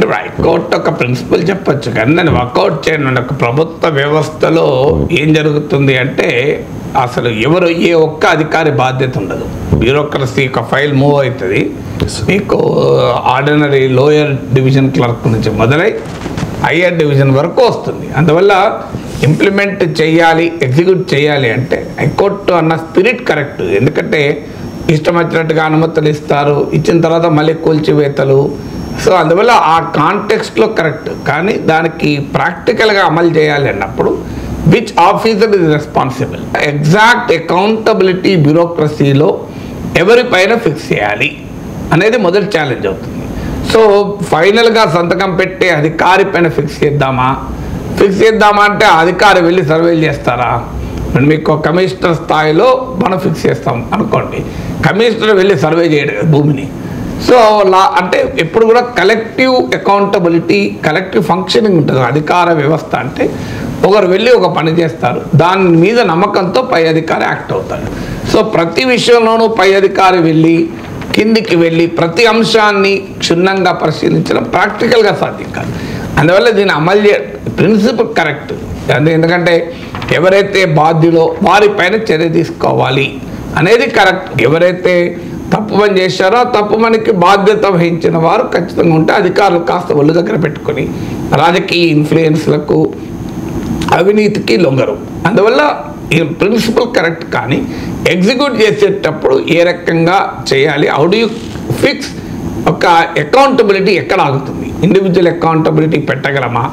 Court ఒక principal చెప్పొచ్చు కానీ దాన్ని వర్కౌట్ చేయను ఒక ప్రభుత్వ వ్యవస్థలో ఏం జరుగుతుంది అంటే అసలు ఎవరు ఏ ఒక్క అధికారి బాధ్యత ఉండదు. బ్యూరోక్రసీ ఒక ఫైల్ మూవ్ అవుతుంది, మీకు ఆర్డినరీ లోయర్ డివిజన్ క్లర్క్ నుంచి మొదలై హయ్యర్ డివిజన్ వరకు వస్తుంది. అందువల్ల ఇంప్లిమెంట్ చేయాలి, ఎగ్జిక్యూట్ చేయాలి అంటే హైకోర్టు అన్న స్పిరిట్ కరెక్ట్. ఎందుకంటే ఇష్టం వచ్చినట్టుగా అనుమతులు ఇస్తారు, ఇచ్చిన తర్వాత మళ్ళీ కూల్చివేతలు. సో అందువల్ల ఆ కాంటెక్స్ట్లో కరెక్ట్, కానీ దానికి ప్రాక్టికల్గా అమలు చేయాలి అన్నప్పుడు which officer is responsible, exact accountability బ్యూరోక్రసీలో ఎవరిపైన ఫిక్స్ చేయాలి అనేది మొదటి ఛాలెంజ్ అవుతుంది. సో ఫైనల్గా సంతకం పెట్టే అధికారి పైన ఫిక్స్ చేద్దామా అంటే అధికారి వెళ్ళి సర్వేలు చేస్తారా? మీకు కమిషనర్ స్థాయిలో మనం ఫిక్స్ చేస్తాం అనుకోండి, కమిషనర్ వెళ్ళి సర్వే చేయడు భూమిని. సో అంటే ఎప్పుడు కూడా కలెక్టివ్ అకౌంటబిలిటీ, కలెక్టివ్ ఫంక్షనింగ్ ఉంటుంది అధికార వ్యవస్థ. అంటే ఒకరు వెళ్ళి ఒక పని చేస్తారు, దాని మీద నమ్మకంతో పై అధికారి యాక్ట్ అవుతాడు. సో ప్రతి విషయంలోనూ పై అధికారి వెళ్ళి కిందికి వెళ్ళి ప్రతి అంశాన్ని క్షుణ్ణంగా పరిశీలించడం ప్రాక్టికల్గా సాధ్యం కాదు. అందువల్ల దీన్ని అమలు ప్రిన్సిపల్ కరెక్ట్. ఎందుకంటే ఎవరైతే బాధ్యులో వారిపైన చర్య తీసుకోవాలి అనేది కరెక్ట్. ఎవరైతే తప్పు పని చేశారో తప్పు పనికి బాధ్యత వహించిన వారు ఖచ్చితంగా ఉంటే అధికారులు కాస్త ఒళ్ళు దగ్గర పెట్టుకొని రాజకీయ ఇన్ఫ్లుయెన్స్లకు అవినీతికి లొంగరు. అందువల్ల ఈ ప్రిన్సిపల్ కరెక్ట్, కానీ ఎగ్జిక్యూట్ చేసేటప్పుడు ఏ రకంగా చేయాలి, హౌ డు యూ ఫిక్స్ ఒక అకౌంటబిలిటీ ఎక్కడ ఆగుతుంది, ఇండివిజువల్ అకౌంటబిలిటీ పెట్టగలమా,